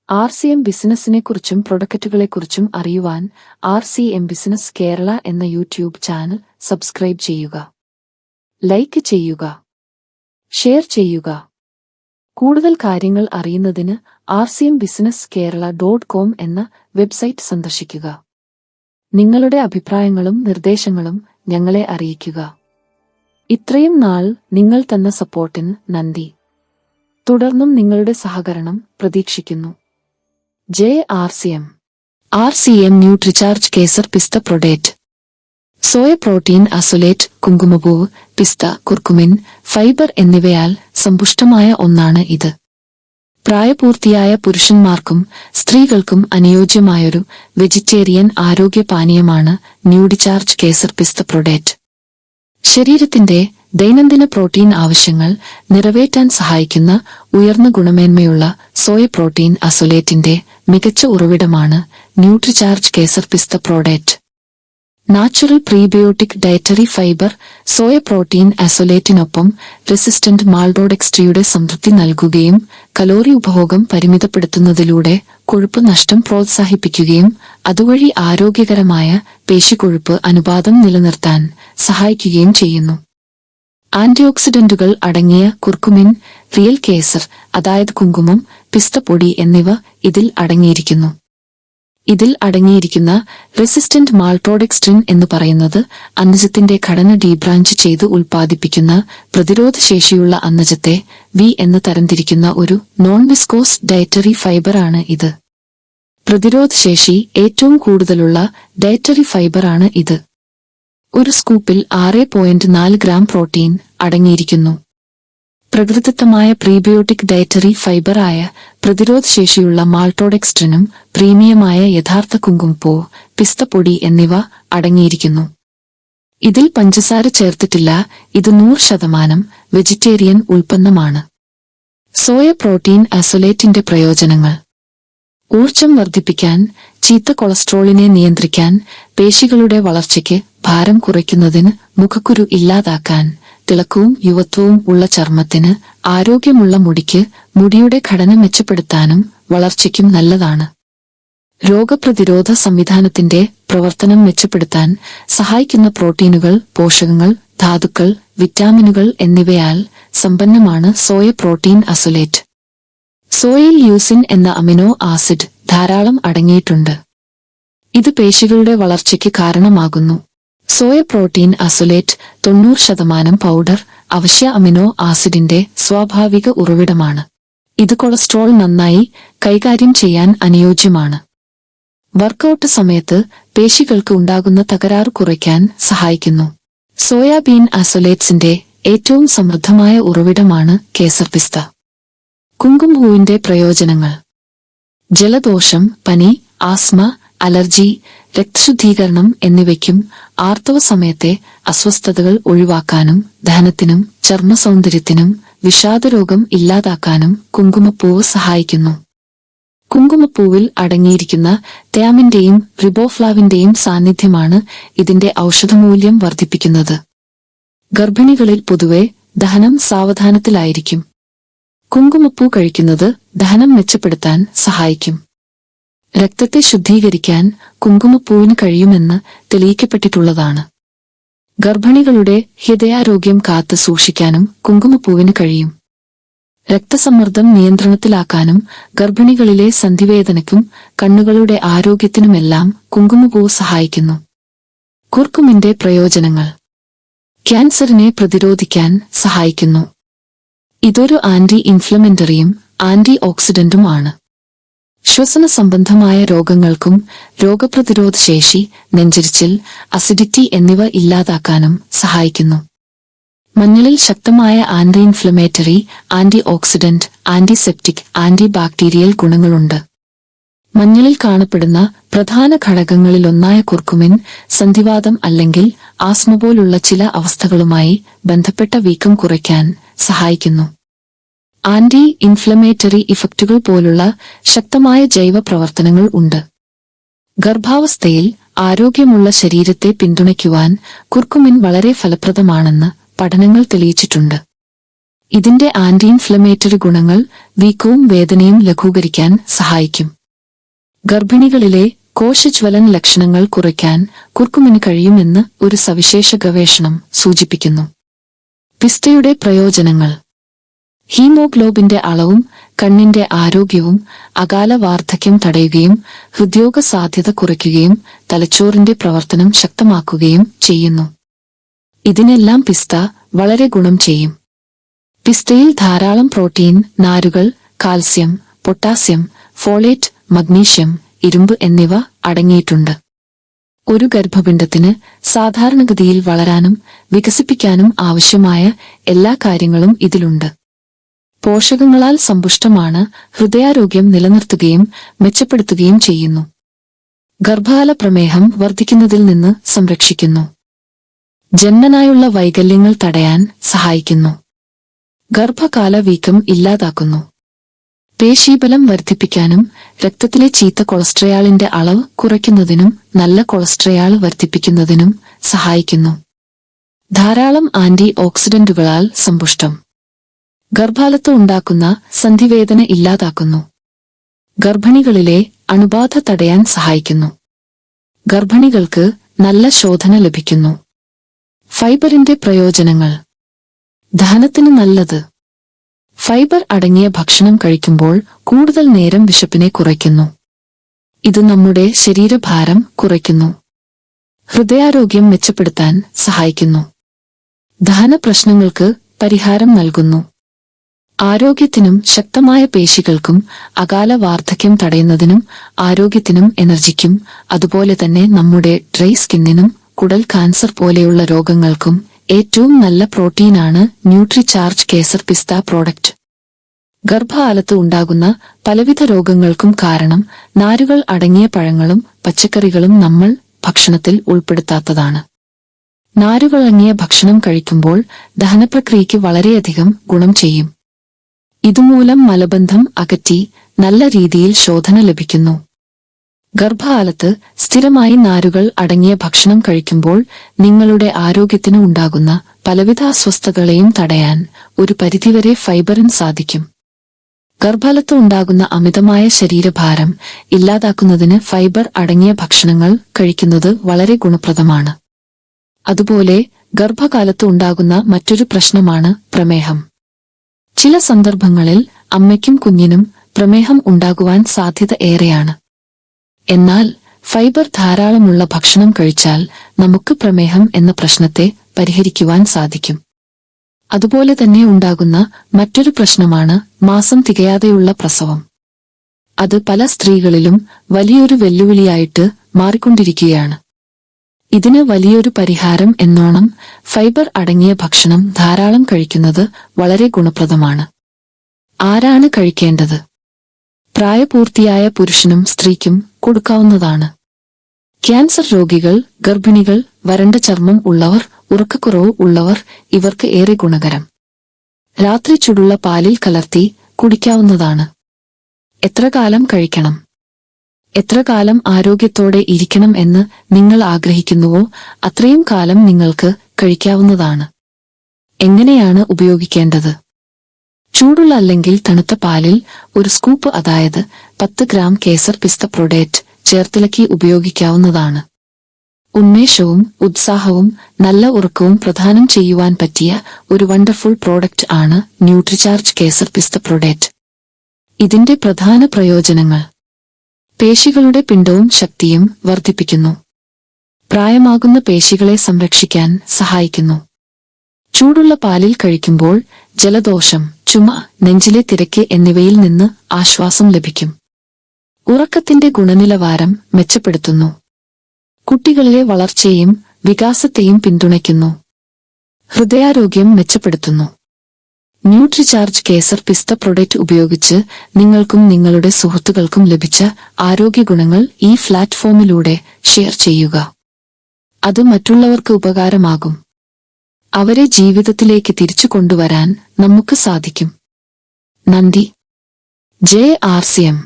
RCM ബിസിനസിനെക്കുറിച്ചും പ്രൊഡക്റ്റുകളെക്കുറിച്ചും അറിയുവാൻ RCM business Kerala എന്ന YouTube channel subscribe ചെയ്യുക, ലൈക്ക് ചെയ്യുക, ഷെയർ ചെയ്യുക. കൂടുതൽ കാര്യങ്ങൾ അറിയുന്നതിന് rcmbusinesskerala.com എന്ന വെബ്സൈറ്റ് സന്ദർശിക്കുക. നിങ്ങളുടെ അഭിപ്രായങ്ങളും നിർദ്ദേശങ്ങളും ഞങ്ങളെ അറിയിക്കുക. ഇത്രയും നാൾ നിങ്ങൾ തന്ന സപ്പോർട്ടിന് നന്ദി. തുടർന്നും നിങ്ങളുടെ സഹകരണം പ്രതീക്ഷിക്കുന്നു. RCM ന്യൂട്രിചാർജ് കേസർ പിസ്ത പ്രൊഡക്റ്റ്. സോയ പ്രോട്ടീൻ അസോലേറ്റ്, കുങ്കുമപ്പൂവ്, പിസ്ത, കുർക്കുമിൻ, ഫൈബർ എന്നിവയാൽ സമ്പുഷ്ടമായ ഒന്നാണ് ഇത്. പ്രായപൂർത്തിയായ പുരുഷന്മാർക്കും സ്ത്രീകൾക്കും അനുയോജ്യമായൊരു വെജിറ്റേറിയൻ ആരോഗ്യപാനീയമാണ് ന്യൂട്രിചാർജ് കേസർ പിസ്ത പ്രൊഡക്റ്റ്. ശരീരത്തിന്റെ ദൈനംദിന പ്രോട്ടീൻ ആവശ്യങ്ങൾ നിറവേറ്റാൻ സഹായിക്കുന്ന ഉയർന്ന ഗുണമേന്മയുള്ള സോയ പ്രോട്ടീൻ അസോലേറ്റിന്റെ മികച്ച ഉറവിടമാണ് Nutricharge kesar pista product. Natural prebiotic dietary fibre soya protein അസോലേറ്റിനൊപ്പം റെസിസ്റ്റന്റ് മാൾട്ടോഡെക്സ്ട്രിയുടെ സംതൃപ്തി നൽകുകയും കലോറി ഉപഭോഗം പരിമിതപ്പെടുത്തുന്നതിലൂടെ കൊഴുപ്പ് നഷ്ടം പ്രോത്സാഹിപ്പിക്കുകയും അതുവഴി ആരോഗ്യകരമായ പേശിക്കൊഴുപ്പ് അനുപാതം നിലനിർത്താൻ സഹായിക്കുകയും ചെയ്യുന്നു. ആന്റിഓക്സിഡന്റുകൾ അടങ്ങിയ കുർക്കുമിൻ, റിയൽ കേസർ അതായത് കുങ്കുമം, പിസ്തപ്പൊടി എന്നിവ ഇതിൽ അടങ്ങിയിരിക്കുന്നു. ഇതിൽ അടങ്ങിയിരിക്കുന്ന റെസിസ്റ്റന്റ് മാൾട്ടോഡെക്സ്ട്രിൻ എന്ന് പറയുന്നത് അന്നജത്തിന്റെ ഘടന ഡീബ്രാഞ്ച് ചെയ്ത് ഉൽപ്പാദിപ്പിക്കുന്ന പ്രതിരോധശേഷിയുള്ള അന്നജത്തെ വി എന്ന് തരംതിരിക്കുന്ന ഒരു നോൺ വിസ്കോസ് ഡയറ്ററി ഫൈബറാണ് ഇത്. പ്രതിരോധശേഷി ഏറ്റവും കൂടുതലുള്ള ഡയറ്ററി ഫൈബറാണ് ഇത്. ഒരു സ്കൂപ്പിൽ 6.4 ഗ്രാം പ്രോട്ടീൻ അടങ്ങിയിരിക്കുന്നു. പ്രകൃതിദത്തമായ പ്രീബയോട്ടിക് ഡയറ്ററി ഫൈബറായ പ്രതിരോധശേഷിയുള്ള മാൾട്ടോഡെക്സ്ട്രിനും പ്രീമിയമായ യഥാർത്ഥ കുങ്കുമപ്പൂവ്, പിസ്തപ്പൊടി എന്നിവ അടങ്ങിയിരിക്കുന്നു. ഇതിൽ പഞ്ചസാര ചേർത്തിട്ടില്ല. ഇത് 100% വെജിറ്റേറിയൻ ഉൽപ്പന്നമാണ്. സോയ പ്രോട്ടീൻ അസോലേറ്റിന്റെ പ്രയോജനങ്ങൾ: ഊർജം വർദ്ധിപ്പിക്കാൻ, ചീത്ത കൊളസ്ട്രോളിനെ നിയന്ത്രിക്കാൻ, പേശികളുടെ വളർച്ചയ്ക്ക്, ഭാരം കുറയ്ക്കുന്നതിന്, മുഖക്കുരു ഇല്ലാതാക്കാൻ, തിളക്കവും യുവത്വവും ഉള്ള ചർമ്മത്തിന്, ആരോഗ്യമുള്ള മുടിക്ക്, മുടിയുടെ ഘടന മെച്ചപ്പെടുത്താനും വളർച്ചയ്ക്കും നല്ലതാണ്. രോഗപ്രതിരോധ സംവിധാനത്തിന്റെ പ്രവർത്തനം മെച്ചപ്പെടുത്താൻ സഹായിക്കുന്ന പ്രോട്ടീനുകൾ, പോഷകങ്ങൾ, ധാതുക്കൾ, വിറ്റാമിനുകൾ എന്നിവയാൽ സമ്പന്നമാണ് സോയ പ്രോട്ടീൻ അസോലേറ്റ്. സോയയിൽ ല്യൂസിൻ എന്ന അമിനോ ആസിഡ് ധാരാളം അടങ്ങിയിട്ടുണ്ട്. ഇത് പേശികളുടെ വളർച്ചയ്ക്ക് കാരണമാകുന്നു. സോയ പ്രോട്ടീൻ അസോലേറ്റ് 90% പൗഡർ അവശ്യ അമിനോ ആസിഡിന്റെ സ്വാഭാവിക ഉറവിടമാണ്. ഇത് കൊളസ്ട്രോൾ നന്നായി കൈകാര്യം ചെയ്യാൻ അനുയോജ്യമാണ്. വർക്കൌട്ട് സമയത്ത് പേശികൾക്ക് ഉണ്ടാകുന്ന തകരാറ് കുറയ്ക്കാൻ സഹായിക്കുന്നു. സോയാബീൻ അസോലേറ്റ്സിന്റെ ഏറ്റവും സമൃദ്ധമായ ഉറവിടമാണ് കേസർ പിസ്ത. കുങ്കുമപ്പൂവിന്റെ പ്രയോജനങ്ങൾ: ജലദോഷം, പനി, ആസ്മ, അലർജി, രക്തശുദ്ധീകരണം എന്നിവയ്ക്കും ആർത്തവ സമയത്തെ അസ്വസ്ഥതകൾ ഒഴിവാക്കാനും ദഹനത്തിനും ചർമ്മസൗന്ദര്യത്തിനും വിഷാദരോഗം ഇല്ലാതാക്കാനും കുങ്കുമപ്പൂവ് സഹായിക്കുന്നു. കുങ്കുമപ്പൂവിൽ അടങ്ങിയിരിക്കുന്ന തയാമിന്റെയും റിബോഫ്ലാവിന്റെയും സാന്നിധ്യമാണ് ഇതിന്റെ ഔഷധമൂല്യം വർദ്ധിപ്പിക്കുന്നത്. ഗർഭിണികളിൽ പൊതുവെ ദഹനം സാവധാനത്തിലായിരിക്കും. കുങ്കുമപ്പൂ കഴിക്കുന്നത് ദഹനം മെച്ചപ്പെടുത്താൻ സഹായിക്കും. രക്തത്തെ ശുദ്ധീകരിക്കാൻ കുങ്കുമപ്പൂവിന് കഴിയുമെന്ന് തെളിയിക്കപ്പെട്ടിട്ടുള്ളതാണ്. ഗർഭിണികളുടെ ഹൃദയാരോഗ്യം കാത്തു സൂക്ഷിക്കാനും കുങ്കുമപ്പൂവിന് കഴിയും. രക്തസമ്മർദ്ദം നിയന്ത്രണത്തിലാക്കാനും ഗർഭിണികളിലെ സന്ധിവേദനയ്ക്കും കണ്ണുകളുടെ ആരോഗ്യത്തിനുമെല്ലാം കുങ്കുമപ്പൂവ് സഹായിക്കുന്നു. കുർക്കുമിന്റെ പ്രയോജനങ്ങൾ: ക്യാൻസറിനെ പ്രതിരോധിക്കാൻ സഹായിക്കുന്നു. ഇതൊരു ആന്റി ഇൻഫ്ലമേറ്ററിയും ആന്റി ഓക്സിഡന്റും ആണ്. ശ്വസന സംബന്ധമായ രോഗങ്ങൾക്കും രോഗപ്രതിരോധ ശേഷി, നെഞ്ചരിച്ചിൽ, അസിഡിറ്റി എന്നിവ ഇല്ലാതാക്കാനും സഹായിക്കുന്നു. മഞ്ഞളിൽ ശക്തമായ anti inflammatory, antioxidant, antiseptic, antibacterial ഗുണങ്ങളുണ്ട്. മഞ്ഞളിൽ കാണപ്പെടുന്ന പ്രധാന ഘടകങ്ങളിലൊന്നായ കുർക്കുമിൻ സന്ധിവാതം അല്ലെങ്കിൽ ആസ്മ പോലുള്ള ചില അവസ്ഥകളുമായി ബന്ധപ്പെട്ട വീക്കം കുറയ്ക്കാൻ സഹായിക്കുന്നു. ആന്റി ഇൻഫ്ലമേറ്ററി ഇഫക്റ്റുകൾ പോലുള്ള ശക്തമായ ജൈവ പ്രവർത്തനങ്ങൾ ഉണ്ട്. ഗർഭാവസ്ഥയിൽ ആരോഗ്യമുള്ള ശരീരത്തെ പിന്തുണയ്ക്കുവാൻ കുർക്കുമിൻ വളരെ ഫലപ്രദമാണെന്ന് പഠനങ്ങൾ തെളിയിച്ചിട്ടുണ്ട്. ഇതിന്റെ ആന്റി ഇൻഫ്ലമേറ്ററി ഗുണങ്ങൾ വീക്കവും വേദനയും ലഘൂകരിക്കാൻ സഹായിക്കും. ഗർഭിണികളിലെ കോശജ്വലൻ ലക്ഷണങ്ങൾ കുറയ്ക്കാൻ കുർക്കുമിന് കഴിയുമെന്ന് ഒരു സവിശേഷ ഗവേഷണം സൂചിപ്പിക്കുന്നു. പിസ്തയുടെ പ്രയോജനങ്ങൾ: ഹീമോഗ്ലോബിന്റെ അളവും കണ്ണിന്റെ ആരോഗ്യവും, അകാല വാർദ്ധക്യം തടയുകയും ഹൃദ്രോഗ സാധ്യത കുറയ്ക്കുകയും തലച്ചോറിന്റെ പ്രവർത്തനം ശക്തമാക്കുകയും ചെയ്യുന്നു. ഇതിനെല്ലാം പിസ്ത വളരെ ഗുണം ചെയ്യും. പിസ്തയിൽ ധാരാളം പ്രോട്ടീൻ, നാരുകൾ, കാൽസ്യം, പൊട്ടാസ്യം, ഫോളേറ്റ്, മഗ്നീഷ്യം, ഇരുമ്പ് എന്നിവ അടങ്ങിയിട്ടുണ്ട്. ഒരു ഗർഭപിണ്ഡത്തിന് സാധാരണഗതിയിൽ വളരാനും വികസിപ്പിക്കാനും ആവശ്യമായ എല്ലാ കാര്യങ്ങളും ഇതിലുണ്ട്. പോഷകങ്ങളാൽ സമ്പുഷ്ടമാണ്, ഹൃദയാരോഗ്യം നിലനിർത്തുകയും മെച്ചപ്പെടുത്തുകയും ചെയ്യുന്നു. ഗർഭകാല പ്രമേഹം വർദ്ധിക്കുന്നതിൽ നിന്ന് സംരക്ഷിക്കുന്നു. ജന്മനായുള്ള വൈകല്യങ്ങൾ തടയാൻ സഹായിക്കുന്നു. ഗർഭകാല വീക്കം ഇല്ലാതാക്കുന്നു. പേശീബലം വർദ്ധിപ്പിക്കാനും രക്തത്തിലെ ചീത്ത കൊളസ്ട്രോളിന്റെ അളവ് കുറയ്ക്കുന്നതിനും നല്ല കൊളസ്ട്രോൾ വർദ്ധിപ്പിക്കുന്നതിനും സഹായിക്കുന്നു. ധാരാളം ആന്റി ഓക്സിഡന്റുകളാൽ സമ്പുഷ്ടം. ഗർഭാലത്ത് ഉണ്ടാക്കുന്ന സന്ധിവേദന ഇല്ലാതാക്കുന്നു. ഗർഭിണികളിലെ അണുബാധ തടയാൻ സഹായിക്കുന്നു. ഗർഭിണികൾക്ക് നല്ല ശോധന ലഭിക്കുന്നു. ഫൈബറിന്റെ പ്രയോജനങ്ങൾ: ദഹനത്തിന് നല്ലത്. ഫൈബർ അടങ്ങിയ ഭക്ഷണം കഴിക്കുമ്പോൾ കൂടുതൽ നേരം വിശപ്പിനെ കുറയ്ക്കുന്നു. ഇത് നമ്മുടെ ശരീരഭാരം കുറയ്ക്കുന്നു. ഹൃദയാരോഗ്യം മെച്ചപ്പെടുത്താൻ സഹായിക്കുന്നു. ദഹന പ്രശ്നങ്ങൾക്ക് പരിഹാരം നൽകുന്നു. ആരോഗ്യത്തിനും ശക്തമായ പേശികൾക്കും അകാല വാർദ്ധക്യം തടയുന്നതിനും ആരോഗ്യത്തിനും എനർജിക്കും അതുപോലെ തന്നെ നമ്മുടെ ഡ്രൈ സ്കിന്നിനും കുടൽ കാൻസർ പോലെയുള്ള രോഗങ്ങൾക്കും ഏറ്റവും നല്ല പ്രോട്ടീനാണ് ന്യൂട്രിചാർജ് കേസർ പിസ്ത പ്രോഡക്റ്റ്. ഗർഭകാലത്ത് ഉണ്ടാകുന്ന പലവിധ രോഗങ്ങൾക്കും കാരണം നാരുകൾ അടങ്ങിയ പഴങ്ങളും പച്ചക്കറികളും നമ്മൾ ഭക്ഷണത്തിൽ ഉൾപ്പെടുത്താത്തതാണ്. നാരുകളടങ്ങിയ ഭക്ഷണം കഴിക്കുമ്പോൾ ദഹനപ്രക്രിയയ്ക്ക് വളരെയധികം ഗുണം ചെയ്യും. ഇതുമൂലം മലബന്ധം അകറ്റി നല്ല രീതിയിൽ ശോധന ലഭിക്കുന്നു. ഗർഭകാലത്ത് സ്ഥിരമായി നാരുകൾ അടങ്ങിയ ഭക്ഷണം കഴിക്കുമ്പോൾ നിങ്ങളുടെ ആരോഗ്യത്തിന് ഉണ്ടാകുന്ന പലവിധ അസ്വസ്ഥതകളെയും തടയാൻ ഒരു പരിധിവരെ ഫൈബറിന് സാധിക്കും. ഗർഭകാലത്ത് ഉണ്ടാകുന്ന അമിതമായ ശരീരഭാരം ഇല്ലാതാക്കുന്നതിന് ഫൈബർ അടങ്ങിയ ഭക്ഷണങ്ങൾ കഴിക്കുന്നത് വളരെ ഗുണപ്രദമാണ്. അതുപോലെ ഗർഭകാലത്ത് ഉണ്ടാകുന്ന മറ്റൊരു പ്രശ്നമാണ് പ്രമേഹം. ചില സന്ദർഭങ്ങളിൽ അമ്മയ്ക്കും കുഞ്ഞിനും പ്രമേഹം ഉണ്ടാകുവാൻ സാധ്യത ഏറെയാണ്. എന്നാൽ ഫൈബർ ധാരാളമുള്ള ഭക്ഷണം കഴിച്ചാൽ നമുക്ക് പ്രമേഹം എന്ന പ്രശ്നത്തെ പരിഹരിക്കുവാൻ സാധിക്കും. അതുപോലെ തന്നെ ഉണ്ടാകുന്ന മറ്റൊരു പ്രശ്നമാണ് മാസം തികയാതെയുള്ള പ്രസവം. അത് പല സ്ത്രീകളിലും വലിയൊരു വെല്ലുവിളിയായിട്ട് മാറിക്കൊണ്ടിരിക്കുകയാണ്. ഇതിന് വലിയൊരു പരിഹാരം എന്നോണം ഫൈബർ അടങ്ങിയ ഭക്ഷണം ധാരാളം കഴിക്കുന്നത് വളരെ ഗുണപ്രദമാണ്. ആരാണ് കഴിക്കേണ്ടത്? പ്രായപൂർത്തിയായ പുരുഷനും സ്ത്രീക്കും കൊടുക്കാവുന്നതാണ്. ക്യാൻസർ രോഗികൾ, ഗർഭിണികൾ, വരണ്ട ചർമ്മം ഉള്ളവർ, ഉറക്കക്കുറവ് ഉള്ളവർ ഇവർക്ക് ഏറെ ഗുണകരം. രാത്രി ചൂടുള്ള പാലിൽ കലർത്തി കുടിക്കാവുന്നതാണ്. എത്ര കാലം കഴിക്കണം? എത്ര കാലം ആരോഗ്യത്തോടെ ഇരിക്കണം എന്ന് നിങ്ങൾ ആഗ്രഹിക്കുന്നുവോ അത്രയും കാലം നിങ്ങൾക്ക് കഴിക്കാവുന്നതാണ്. എങ്ങനെയാണ് ഉപയോഗിക്കേണ്ടത്? ചൂടുള്ള അല്ലെങ്കിൽ തണുത്ത പാലിൽ ഒരു സ്കൂപ്പ്, അതായത് 10 ഗ്രാം കേസർ പിസ്ത പ്രോഡക്റ്റ് ചേർത്തിളക്കി ഉപയോഗിക്കാവുന്നതാണ്. ഉന്മേഷവും ഉത്സാഹവും നല്ല ഉറക്കവും പ്രദാനം ചെയ്യുവാൻ പറ്റിയ ഒരു വണ്ടർഫുൾ പ്രോഡക്റ്റ് ആണ് ന്യൂട്രിചാർജ് കേസർ പിസ്ത പ്രോഡക്റ്റ്. ഇതിന്റെ പ്രധാന പ്രയോജനങ്ങൾ: പേശികളുടെ പിണ്ഡവും ശക്തിയും വർദ്ധിപ്പിക്കുന്നു. പ്രായമാകുന്ന പേശികളെ സംരക്ഷിക്കാൻ സഹായിക്കുന്നു. ചൂടുള്ള പാലിൽ കഴിക്കുമ്പോൾ ജലദോഷം, ചുമ, നെഞ്ചിലെ തിരക്ക് എന്നിവയിൽ നിന്ന് ആശ്വാസം ലഭിക്കും. ഉറക്കത്തിന്റെ ഗുണനിലവാരം മെച്ചപ്പെടുത്തുന്നു. കുട്ടികളിലെ വളർച്ചയെയും വികാസത്തെയും പിന്തുണയ്ക്കുന്നു. ഹൃദയാരോഗ്യം മെച്ചപ്പെടുത്തുന്നു. ന്യൂട്രിചാർജ് കേസർ പിസ്ത പ്രൊഡക്റ്റ് ഉപയോഗിച്ച് നിങ്ങൾക്കും നിങ്ങളുടെ സുഹൃത്തുക്കൾക്കും ലഭിച്ച ആരോഗ്യ ഗുണങ്ങൾ ഈ പ്ലാറ്റ്ഫോമിലൂടെ ഷെയർ ചെയ്യുക. അത് മറ്റുള്ളവർക്ക് ഉപകാരമാകും. അവരെ ജീവിതത്തിലേക്ക് തിരിച്ചു കൊണ്ടുവരാൻ നമുക്ക് സാധിക്കും. നന്ദി. JRCM